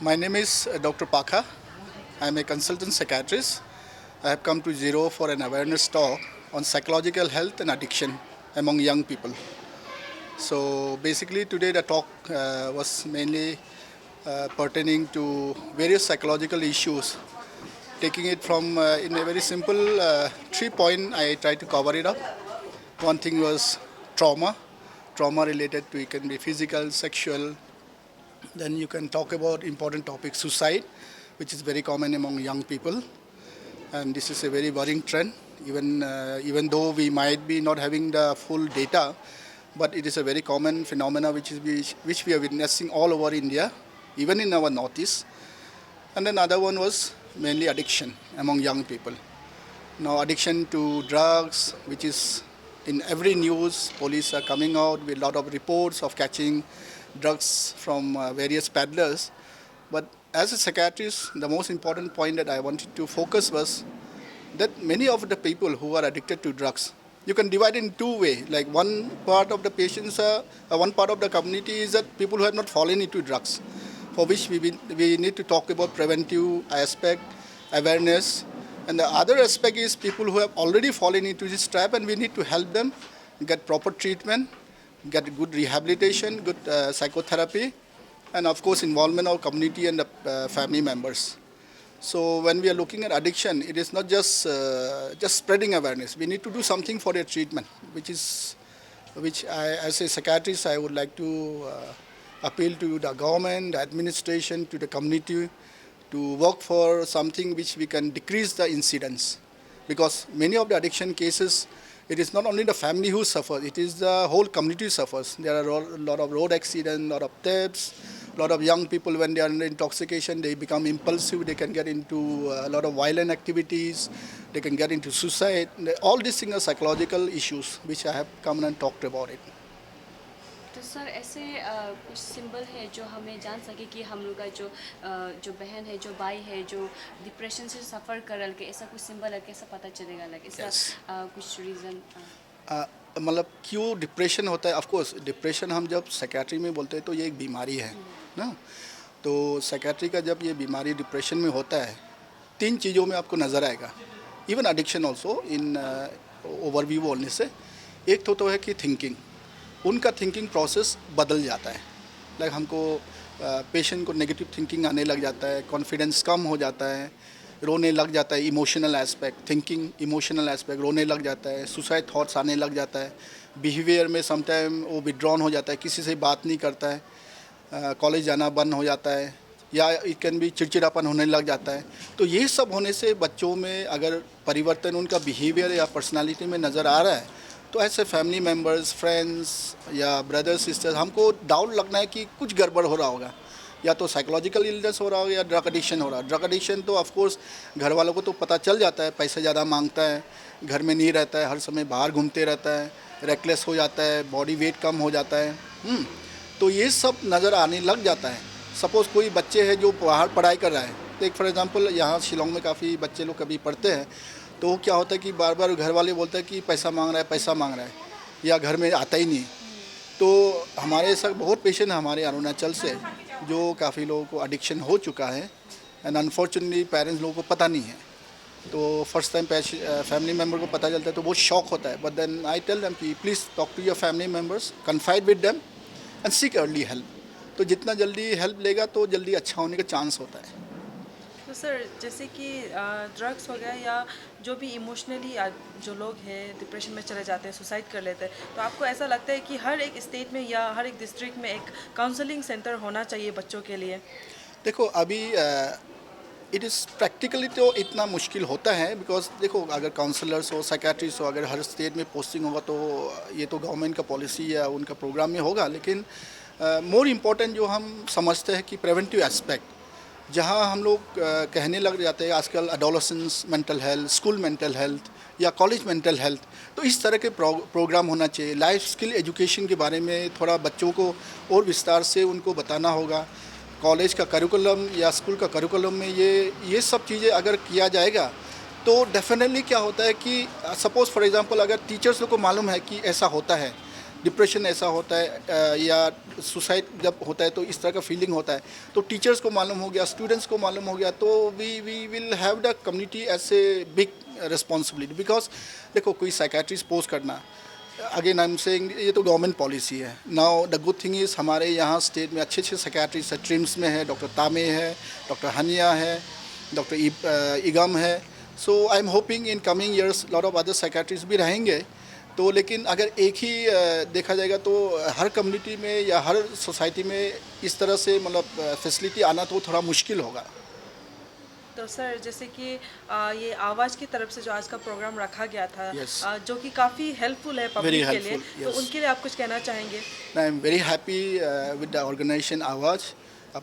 My name is Dr. Pakha. I am a consultant psychiatrist. I have come to Zero for an awareness talk on psychological health and addiction among young people. So basically today the talk was mainly pertaining to various psychological issues. Taking it from in a very simple 3 point, I tried to cover it up. One thing was trauma. Trauma related to it can be physical, sexual. Then you can talk about important topic suicide, which is very common among young people, and this is a very worrying trend. Even though we might be not having the full data, but it is a very common phenomena which we are witnessing all over India, even in our northeast. And then another one was mainly addiction among young people. Now addiction to drugs, which is in every news, police are coming out with a lot of reports of catching drugs from various peddlers. But as a psychiatrist, the most important point that I wanted to focus was that many of the people who are addicted to drugs, you can divide in two ways. Like one part of the patients, one part of the community is that people who have not fallen into drugs, for which we need to talk about preventive aspect, awareness. And the other aspect is people who have already fallen into this trap, and we need to help them get proper treatment, get good rehabilitation, good psychotherapy, and of course involvement of community and the family members. So when we are looking at addiction, it is not just spreading awareness. We need to do something for their treatment, which as a psychiatrist, I would like to appeal to the government, the administration, to the community, to work for something which we can decrease the incidence. Because many of the addiction cases, it is not only the family who suffers, it is the whole community suffers. There are a lot of road accidents, a lot of thefts, a lot of young people when they are under intoxication, they become impulsive, they can get into a lot of violent activities, they can get into suicide. All these things are psychological issues which I have come and talked about it. तो sir ऐसे कुछ symbol है जो हमें जान सके कि हम लोग का जो बहन है, जो भाई है, जो डिप्रेशन से सफ़र करल के ऐसा कुछ सिंबल है, कैसा पता चलेगा? लाइक इसका कुछ रीज़न मतलब क्यों डिप्रेशन होता है? ऑफ कोर्स डिप्रेशन हम जब साइकियाट्री में बोलते हैं तो ये एक बीमारी है ना। तो साइकियाट्री का जब ये बीमारी डिप्रेशन में होता है, तीन चीज़ों में आपको नज़र आएगा। Even addiction also in overview बोलने से एक तो है कि थिंकिंग, उनका थिंकिंग प्रोसेस बदल जाता है। लाइक हमको पेशेंट को नेगेटिव थिंकिंग आने लग जाता है, कॉन्फिडेंस कम हो जाता है, रोने लग जाता है, emotional aspect, thinking emotional aspect, रोने लग जाता है, सुसाइड थॉट्स आने लग जाता है, बिहेवियर में समटाइम वो विड्रॉन हो जाता है, किसी से बात नहीं करता है, कॉलेज जाना बंद हो जाता है, या इट कैन भी चिड़चिड़ापन होने लग जाता है। तो ये सब होने से बच्चों में अगर परिवर्तन उनका बिहेवियर या पर्सनालिटी में नज़र आ रहा है, तो ऐसे फैमिली मेम्बर्स, फ्रेंड्स या ब्रदर्स सिस्टर्स, हमको डाउट लगना है कि कुछ गड़बड़ हो रहा होगा, या तो साइकोलॉजिकल इलनेस हो रहा होगा या ड्रग एडिक्शन हो रहा है। ड्रग एडिक्शन तो ऑफ कोर्स घर वालों को तो पता चल जाता है, पैसे ज़्यादा मांगता है, घर में नहीं रहता है, हर समय बाहर घूमते रहता है, रेकलेस हो जाता है, बॉडी वेट कम हो जाता है। तो ये सब नज़र आने लग जाता है। सपोज़ कोई बच्चे हैं जो बाहर पढ़ाई कर रहा है, तो एक फॉर एग्जांपल यहाँ शिलोंग में काफ़ी बच्चे लोग कभी पढ़ते हैं, तो क्या होता है कि बार बार घर वाले बोलते हैं कि पैसा मांग रहा है, पैसा मांग रहा है, या घर में आता ही नहीं। तो हमारे साथ बहुत पेशेंट हमारे अरुणाचल से जो काफ़ी लोगों को एडिक्शन हो चुका है, एंड अनफॉर्चुनेटली पेरेंट्स लोगों को पता नहीं है। तो फर्स्ट टाइम फैमिली मेम्बर को पता चलता है तो बहुत शॉक होता है। But then I tell them कि please talk to your family members, confide with them and seek early help. तो जितना जल्दी हेल्प लेगा तो जल्दी अच्छा होने का चांस होता है। तो सर जैसे कि ड्रग्स हो गया या जो भी इमोशनली जो लोग हैं डिप्रेशन में चले जाते हैं, सुसाइड कर लेते हैं, तो आपको ऐसा लगता है कि हर एक स्टेट में या हर एक डिस्ट्रिक्ट में एक काउंसलिंग सेंटर होना चाहिए बच्चों के लिए? देखो अभी इट इज़ प्रैक्टिकली तो इतना मुश्किल होता है, बिकॉज देखो अगर काउंसलर्स हो, साइकियाट्रिस्ट हो, अगर हर स्टेट में पोस्टिंग होगा तो ये तो गवर्नमेंट का पॉलिसी या उनका प्रोग्राम में होगा। लेकिन मोर इम्पोर्टेंट जो हम समझते हैं कि प्रिवेंटिव एस्पेक्ट, जहाँ हम लोग कहने लग जाते हैं आजकल adolescence mental health, school mental health या कॉलेज मेंटल हेल्थ, तो इस तरह के प्रोग्राम होना चाहिए। लाइफ स्किल एजुकेशन के बारे में थोड़ा बच्चों को और विस्तार से उनको बताना होगा। कॉलेज का करिकुलम या स्कूल का करिकुलम में ये सब चीज़ें अगर किया जाएगा तो डेफिनेटली क्या होता है कि सपोज़ फॉर एग्जांपल अगर टीचर्स लोग को मालूम है कि ऐसा होता है, डिप्रेशन ऐसा होता है या सुसाइड जब होता है तो इस तरह का फीलिंग होता है, तो टीचर्स को मालूम हो गया, स्टूडेंट्स को मालूम हो गया, तो we will have the community as a big responsibility. Because देखो कोई साइकेट्रिस्ट पोस्ट करना, अगेन आई एम सेइंग ये तो गवर्नमेंट पॉलिसी है। Now the good thing is हमारे यहाँ स्टेट में अच्छे अच्छे साइकेट्रिस्ट है, ट्रिम्स में है, डॉक्टर तामे है, डॉक्टर हनिया है, डॉक्टर इगम है। So I am hoping in coming years lot of other psychiatrist भी रहेंगे। तो लेकिन अगर एक ही देखा जाएगा तो हर कम्युनिटी में या हर सोसाइटी में इस तरह से मतलब फैसिलिटी आना तो थोड़ा मुश्किल होगा। तो सर जैसे कि ये आवाज़ की तरफ से जो आज का प्रोग्राम रखा गया था, Yes. जो कि काफ़ी हेल्पफुल है पब्लिक के लिए, helpful, तो yes. उनके लिए आप कुछ कहना चाहेंगे? I am very happy with the organization Awaaz,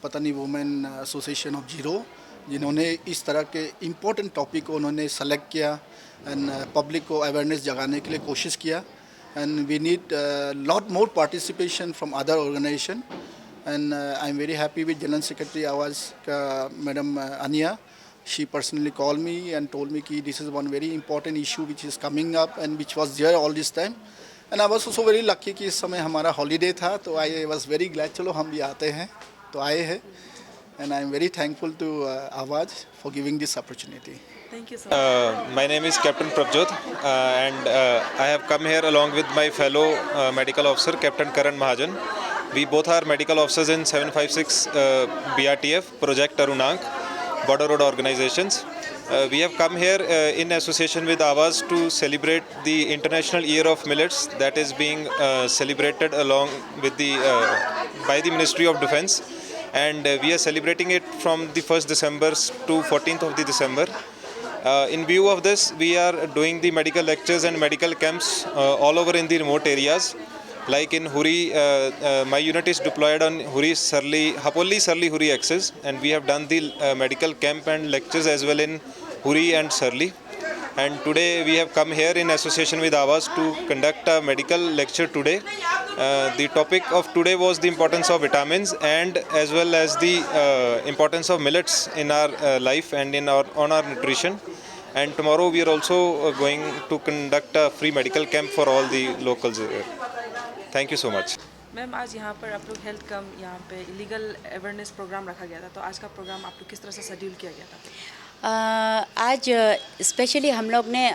पतनी वुमेन एसोसिएशन ऑफ जीरो, जिन्होंने इस तरह के इम्पोर्टेंट टॉपिक को उन्होंने सेलेक्ट किया एंड पब्लिक को अवेयरनेस जगाने के लिए कोशिश किया। And we need lot more participation from other organization. And I am very happy with general secretary Awaaz का madam Aniya. She personally called me and told me कि this is one very important issue which is coming up and which was there all this time. And I was also very lucky कि इस समय हमारा holiday था, तो I was very glad चलो हम भी आते हैं, तो आए हैं। And I am very thankful to Awaz for giving this opportunity. Thank you so much. My name is Captain Prabjot, and I have come here along with my fellow medical officer, Captain Karan Mahajan. We both are medical officers in 756 BRTF, Project Arunank, Border Road Organizations. We have come here in association with Awaz to celebrate the International Year of Millets that is being celebrated along with by the Ministry of Defence, and we are celebrating it from the 1st December to 14th of the December. In view of this, we are doing the medical lectures and medical camps all over in the remote areas. Like in Huri, my unit is deployed on Huri Hapolli Sarli Huri axis, and we have done the medical camp and lectures as well in Huri and Sarli. And today we have come here in association with Awaz to conduct a medical lecture today. The topic of today was the importance of vitamins and as well as the importance of millets in our life and on our nutrition. And tomorrow we are also going to conduct a free medical camp for all the locals here. Thank you so much. Ma'am आज यहाँ पर आप लोग health कम यहाँ पे illegal awareness programme रखा गया था, तो आज का प्रोग्राम आप लोग किस तरह से शेड्यूल किया गया था? आज स्पेशली हम लोग ने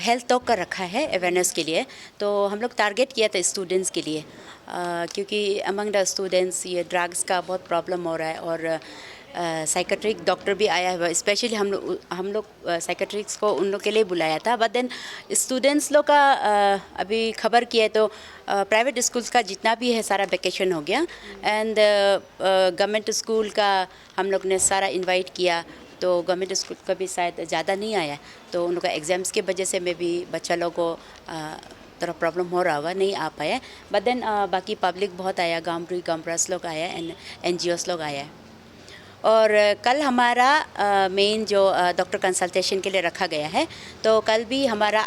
हेल्थ टॉक कर रखा है अवेयरनेस के लिए। तो हम लोग टारगेट किया था स्टूडेंट्स के लिए, क्योंकि अमंग द स्टूडेंट्स ये ड्रग्स का बहुत प्रॉब्लम हो रहा है, और साइकेट्रिक डॉक्टर भी आया हुआ है। स्पेशली हम लोग साइकेट्रिक्स को उन लोग के लिए बुलाया था। बट देन स्टूडेंट्स लोग का अभी खबर किया तो प्राइवेट स्कूल्स का जितना भी है सारा वेकेशन हो गया, एंड गवर्नमेंट स्कूल का हम लोग ने सारा इनवाइट किया, तो गवर्नमेंट स्कूल का भी शायद ज़्यादा नहीं आया, तो उन लोग का एग्ज़ाम्स के वजह से में भी बच्चा लोग को थोड़ा प्रॉब्लम हो रहा होगा, नहीं आ पाया। बट देन बाकी पब्लिक बहुत आया, गामरास लोग आया एंड NGOs लोग आया। और कल हमारा मेन जो डॉक्टर कंसल्टेशन के लिए रखा गया है, तो कल भी हमारा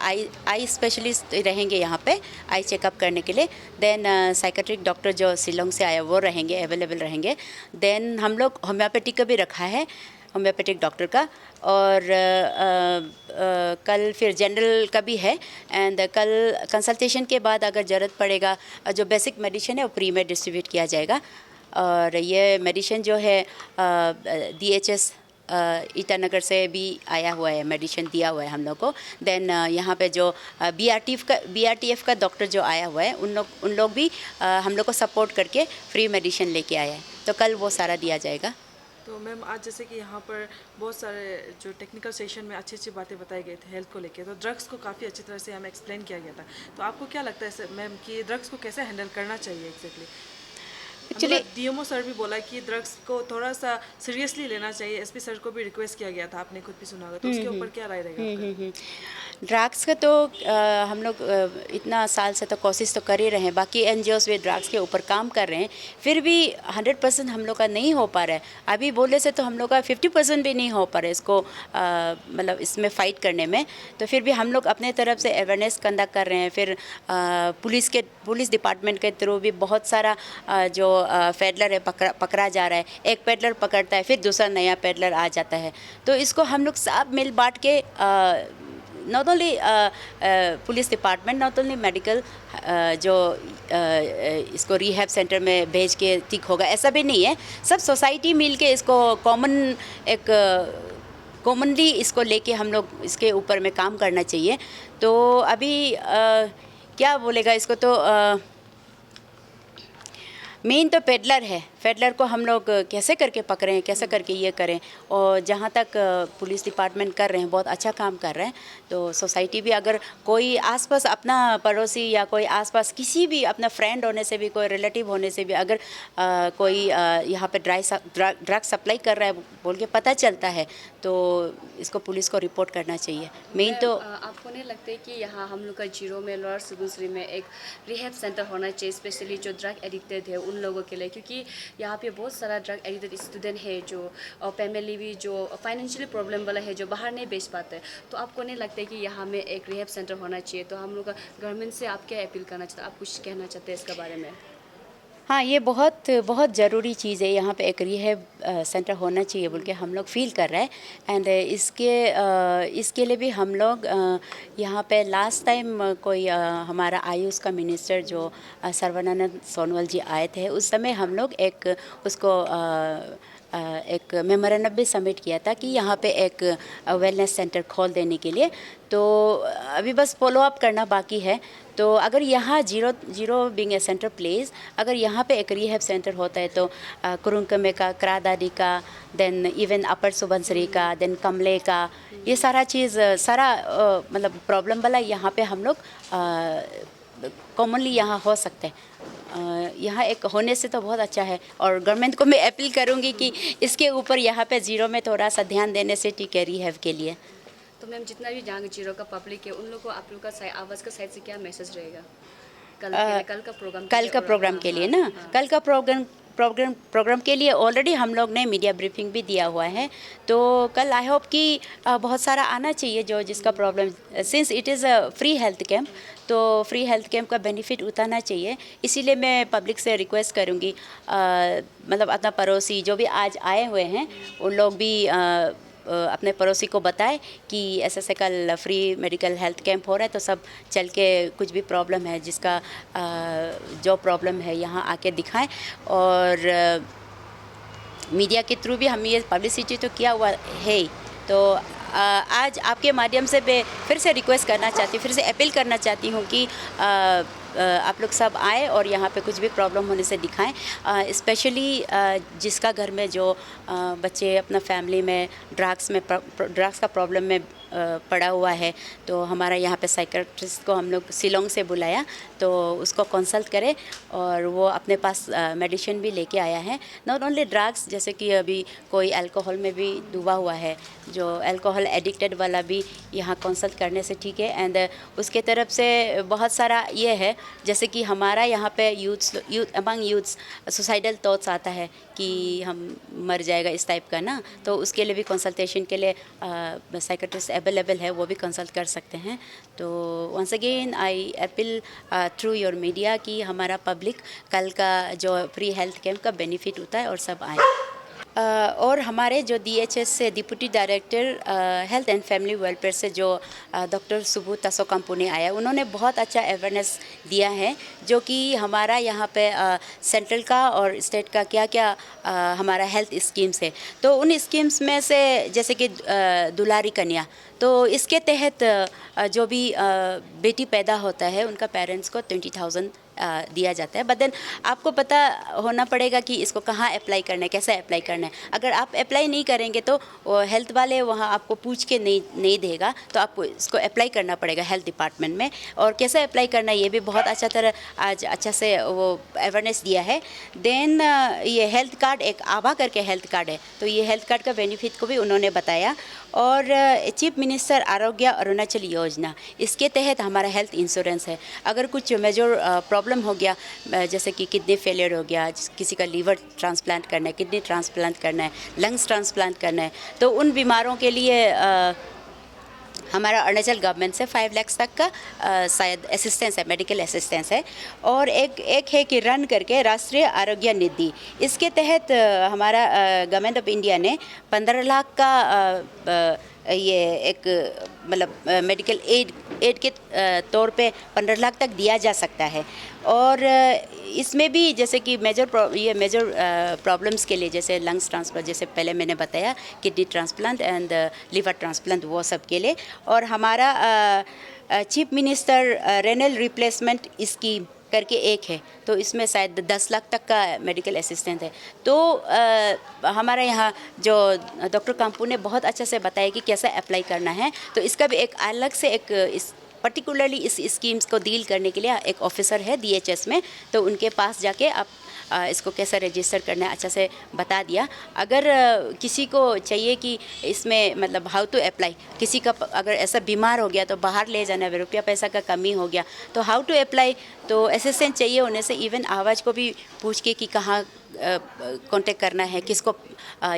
आई स्पेशलिस्ट रहेंगे यहाँ पे आई चेकअप करने के लिए। देन साइकेट्रिक डॉक्टर जो शिलोंग से आया वो रहेंगे, अवेलेबल रहेंगे। देन हम लोग होम्योपैथिक का भी रखा है, होम्योपैथिक डॉक्टर का, और कल फिर जनरल का भी है। एंड कल कंसल्टेशन के बाद अगर ज़रूरत पड़ेगा जो बेसिक मेडिसिन है वो फ्री में डिस्ट्रीब्यूट किया जाएगा। और ये मेडिसिन जो है DHS ईटानगर से भी आया हुआ है, मेडिसिन दिया हुआ है हम लोग को। देन यहाँ पे जो BRTF का डॉक्टर जो आया हुआ है उन लोग भी हम लोग को सपोर्ट करके फ्री मेडिसिन लेके आया है, तो कल वो सारा दिया जाएगा। तो मैम आज जैसे कि यहाँ पर बहुत सारे जो टेक्निकल सेशन में अच्छी अच्छी बातें बताई गई थी हेल्थ को लेके, तो ड्रग्स को काफ़ी अच्छी तरह से हमें एक्सप्लेन किया गया था। तो आपको क्या लगता है मैम कि ड्रग्स को कैसे हैंडल करना चाहिए एग्जैक्टली? एक्चुअली DMO सर भी बोला कि ड्रग्स को थोड़ा सा सीरियसली लेना चाहिए। SP सर को भी रिक्वेस्ट किया गया था, आपने खुद भी सुना होगा, तो उसके ऊपर क्या राय रहेगा? ड्रग्स का तो हम लोग इतना साल से तो कोशिश तो कर ही रहे हैं, बाकी NGOs भी ड्रग्स के ऊपर काम कर रहे हैं, फिर भी 100% हम लोग का नहीं हो पा रहा है। अभी बोले से तो हम लोग का 50% भी नहीं हो पा रहा है इसको मतलब इसमें फ़ाइट करने में। तो फिर भी हम लोग अपने तरफ से अवेयरनेस कंडक्ट कर रहे हैं। फिर पुलिस डिपार्टमेंट के थ्रू भी बहुत सारा जो पेडलर है पकड़ा जा रहा है। एक पेडलर पकड़ता है, फिर दूसरा नया पेडलर आ जाता है, तो इसको हम लोग सब मिल बांट के not only police department, not only medical जो इसको रिहैब सेंटर में भेज के ठीक होगा, ऐसा भी नहीं है। सब सोसाइटी मिल के इसको कॉमनली इसको लेके हम लोग इसके ऊपर में काम करना चाहिए। तो अभी क्या बोलेगा इसको, तो मेन तो पेडलर है। पेडलर को हम लोग कैसे करके पकड़ें, कैसे करके ये करें। और जहाँ तक पुलिस डिपार्टमेंट कर रहे हैं, बहुत अच्छा काम कर रहे हैं। तो सोसाइटी भी, अगर कोई आसपास अपना पड़ोसी या कोई आसपास किसी भी अपना फ्रेंड होने से भी, कोई रिलेटिव होने से भी, अगर कोई यहाँ पे ड्रग सप्लाई कर रहा है बोल के पता चलता है, तो इसको पुलिस को रिपोर्ट करना चाहिए। मेन तो आपको नहीं लगता है कि यहाँ हम लोग का जीरो में, लोअर सुबनसिरी में एक रिहैब सेंटर होना चाहिए, स्पेशली जो ड्रग एडिक्टेड है उन लोगों के लिए? क्योंकि यहाँ पे बहुत सारा ड्रग एडिक्टेड स्टूडेंट है जो, और फैमिली भी जो फाइनेंशियली प्रॉब्लम वाला है, जो बाहर नहीं बेच पाते। तो आपको नहीं लगता है कि यहाँ में एक रिहैब सेंटर होना चाहिए? तो हम लोग का गवर्नमेंट से आप क्या अपील करना चाहते हैं, आप कुछ कहना चाहते हैं इसके बारे में? हाँ, ये बहुत बहुत ज़रूरी चीज़ है। यहाँ पे एक रिहैब सेंटर होना चाहिए बोल के हम लोग फील कर रहे हैं। एंड इसके लिए भी हम लोग यहाँ पे लास्ट टाइम कोई हमारा आयुष का मिनिस्टर जो सर्बानंद सोनोवाल जी आए थे, उस समय हम लोग एक मेमोरेंडम भी सबमिट किया था कि यहाँ पे एक वेलनेस सेंटर खोल देने के लिए। तो अभी बस फॉलो अप करना बाकी है। तो अगर यहाँ जीरो बिंग ए सेंटर प्लेस, अगर यहाँ पे एक रिहैब सेंटर होता है तो कुरुंकमे का, क्रादादी का, देन इवन अपर सुबनसिरी का, देन कमले का, ये सारा मतलब प्रॉब्लम वाला यहाँ पे हम लोग कॉमनली यहाँ हो सकते हैं। यहाँ एक होने से तो बहुत अच्छा है। और गवर्नमेंट को मैं अपील करूँगी कि इसके ऊपर यहाँ पे जीरो में थोड़ा सा ध्यान देने से ठीक है रिहैब के लिए। तो मैम, जितना भी जहाँ जीरो का पब्लिक है, उन लोगों को आप लोग का आवाज़ का साइड से क्या मैसेज रहेगा कल का प्रोग्राम के लिए? ना, कल का प्रोग्राम के लिए ऑलरेडी हम लोग ने मीडिया ब्रीफिंग भी दिया हुआ है। तो कल आई होप कि बहुत सारा आना चाहिए जो जिसका problem, since it is a free health camp, तो फ्री हेल्थ कैंप का बेनिफिट उठाना चाहिए। इसीलिए मैं पब्लिक से रिक्वेस्ट करूँगी, मतलब अपना पड़ोसी जो भी आज आए हुए हैं उन लोग भी अपने पड़ोसी को बताएं कि ऐसे कल फ्री मेडिकल हेल्थ कैंप हो रहा है, तो सब चल के कुछ भी प्रॉब्लम है जिसका जो प्रॉब्लम है यहाँ आके दिखाएं। और मीडिया के थ्रू भी हम ये पब्लिसिटी तो किया हुआ है। तो आज आपके माध्यम से मैं फिर से रिक्वेस्ट करना चाहती हूँ, फिर से अपील करना चाहती हूँ कि आप लोग सब आए और यहाँ पे कुछ भी प्रॉब्लम होने से दिखाएं। स्पेशली जिसका घर में जो बच्चे अपना फैमिली में ड्रग्स का प्रॉब्लम में पड़ा हुआ है, तो हमारा यहाँ पे साइकियाट्रिस्ट को हम लोग शिलोंग से बुलाया, तो उसको कंसल्ट करें और वो अपने पास मेडिसिन भी लेके आया है। नॉट ओनली ड्रग्स, जैसे कि अभी कोई अल्कोहल में भी डूबा हुआ है, जो अल्कोहल एडिक्टेड वाला भी यहाँ कंसल्ट करने से ठीक है। एंड उसके तरफ से बहुत सारा ये है, जैसे कि हमारा यहाँ पे youth among youths suicidal thoughts आता है कि हम मर जाएगा इस टाइप का ना, तो उसके लिए भी कंसल्टेशन के लिए साइकियाट्रिस्ट अवेलेबल है, वो भी कंसल्ट कर सकते हैं। तो once again I appeal through your media कि हमारा पब्लिक कल का जो फ्री हेल्थ कैंप का बेनिफिट उठाए और सब आए। और हमारे जो DHS से deputy director health and family welfare से जो डॉक्टर सुबू तसोकाम्पू ने आया, उन्होंने बहुत अच्छा अवेयरनेस दिया है, जो कि हमारा यहाँ पे सेंट्रल का और स्टेट का क्या क्या हमारा हेल्थ स्कीम्स है। तो उन स्कीम्स में से जैसे कि दुलारी कन्या, तो इसके तहत जो भी बेटी पैदा होता है उनका पेरेंट्स को 20,000 दिया जाता है। बट देन आपको पता होना पड़ेगा कि इसको कहाँ अप्लाई करना है, कैसे अप्लाई करना है। अगर आप अप्लाई नहीं करेंगे तो हेल्थ वाले वहाँ आपको पूछ के नहीं देगा, तो आपको इसको अप्लाई करना पड़ेगा हेल्थ डिपार्टमेंट में। और कैसे अप्लाई करना है ये भी बहुत अच्छा तरह आज अच्छा से वो अवेयरनेस दिया है। देन ये हेल्थ कार्ड, एक आभा करके हेल्थ कार्ड है, तो ये हेल्थ कार्ड का बेनिफिट को भी उन्होंने बताया। और चीफ मिनिस्टर आरोग्य अरुणाचल योजना, इसके तहत हमारा हेल्थ इंश्योरेंस है। अगर कुछ मेजर प्रॉब्लम हो गया, जैसे कि किडनी फेलियर हो गया, किसी का लीवर ट्रांसप्लांट करना है, किडनी ट्रांसप्लांट करना है, लंग्स ट्रांसप्लांट करना है, तो उन बीमारों के लिए हमारा अरुणाचल गवर्नमेंट से 5 लाख तक का शायद असिस्टेंस है, मेडिकल असिस्टेंस है। और एक है कि रन करके राष्ट्रीय आरोग्य निधि, इसके तहत हमारा गवर्नमेंट ऑफ इंडिया ने 15 लाख का ये एक मतलब मेडिकल एड के तौर पे 15 लाख तक दिया जा सकता है। और इसमें भी जैसे कि मेजर प्रॉब्लम्स के लिए जैसे लंग्स ट्रांसप्लांट, जैसे पहले मैंने बताया kidney transplant and liver transplant, वो सब के लिए। और हमारा chief minister renal replacement scheme करके एक है, तो इसमें शायद 10 लाख तक का मेडिकल असिस्टेंट है। तो हमारे यहाँ जो डॉक्टर काम्पू ने बहुत अच्छे से बताया कि कैसे अप्लाई करना है, तो इसका भी एक अलग से एक इस पर्टिकुलरली इस स्कीम्स को डील करने के लिए एक ऑफिसर है DHS में, तो उनके पास जाके आप इसको कैसे रजिस्टर करना है अच्छा से बता दिया। अगर किसी को चाहिए कि इसमें मतलब हाउ टू अप्लाई, किसी का अगर ऐसा बीमार हो गया तो बाहर ले जाना है, रुपया पैसा का कमी हो गया, तो हाउ टू अप्लाई, तो असिस्टेंट चाहिए होने से इवन आवाज़ को भी पूछ के कि कहाँ कांटेक्ट करना है, किसको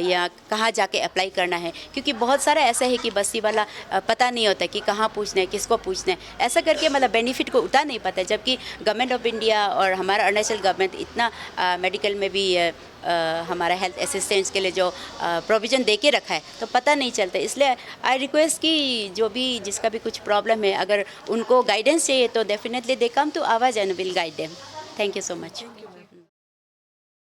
या कहाँ जाके अप्लाई करना है, क्योंकि बहुत सारा ऐसा है कि बस्ती वाला पता नहीं होता कि कहाँ पूछना है, किसको पूछना है, ऐसा करके मतलब बेनिफिट को उठा नहीं पाता। जबकि गवर्नमेंट ऑफ इंडिया और हमारा अरुणाचल गवर्नमेंट इतना मेडिकल में भी हमारा हेल्थ असिस्टेंट्स के लिए जो प्रोविज़न दे के रखा है, तो पता नहीं चलता। इसलिए आई रिक्वेस्ट कि जो भी जिसका भी कुछ प्रॉब्लम है, अगर उनको गाइडेंस चाहिए तो डेफिनेटली दे कम टू आवाज़ and will guide them. Thank you so much.